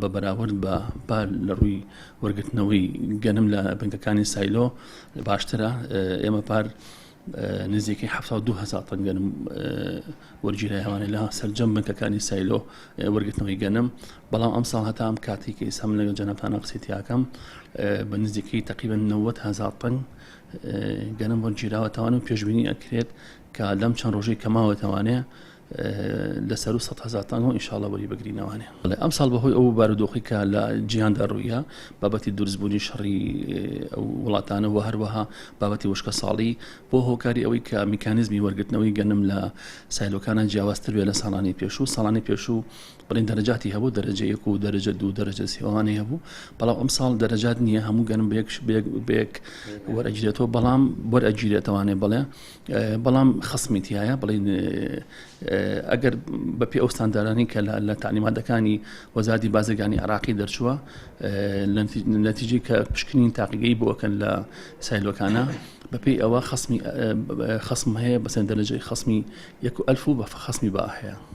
بە بەراورد بە لە ڕووی وەرگرتنەوەی گەنم لە بنکەکانی سایلۆ باشترە. ئێمە پار نزیکەی 72,000 تن گەنم وەرگیرایوانێ لە سەرجەم بنکەکانی سایلۆ وەرگرتنەوەی گەنم. بەڵام ئەم ساڵ هەتا ئەم کاتێکی ئێستا من لەگەڵ جەنابتانە قسەیاکەم بە نزیکەی تقریبا 90,000 تن گەنم وەرگیراوەتەوانێت و پێشبینی ئەکرێت کە لەم چەند ڕۆژەی کەماوەتەوانێ لەسەر 100,000 تن و ئینشاڵڵا وەری بگرینەوانێ. ئەم ساڵ بەهۆی ئەو بارودۆخی کە لە جیهاندا ڕوویە بابەتی دروستبوونی شەڕی وڵاتانە و هەروەها بابەتی وشکە ساڵی بۆ هۆکاری ئەوەی کە میکانیزمی وەرگرتنەوەی گەنم لە سایلۆکانە جیاوازتر بێ لە ساڵانی پێشوو. ساڵانی پێشوو بڵین دەرەجاتی هەبوو، دەرەجە 1 و دەرەجە 2 دەرەجە 3 هەبوو، بەڵام ئەم ساڵ دەرەجات نییە، هەموو گەنم بەیەک وەرئەگیرێتەوە، بەڵام وەرئەگیرێتەوانێ بەڵام خەسمی تایە. بڵین ئەگەر بەپێ ئەو ستاندارانی کە لە تعلیماتەکانی وەزارەتی بازرگانی عێراقی دەرچووە نەتیجەی کە پشکنین تاقیگەی بۆکەن لە سایلۆکانە بەپێی ئەوە خەسم هەیە بەسەر دەرەجەی خەسمی 1,000 بە خەسمی با هەیە.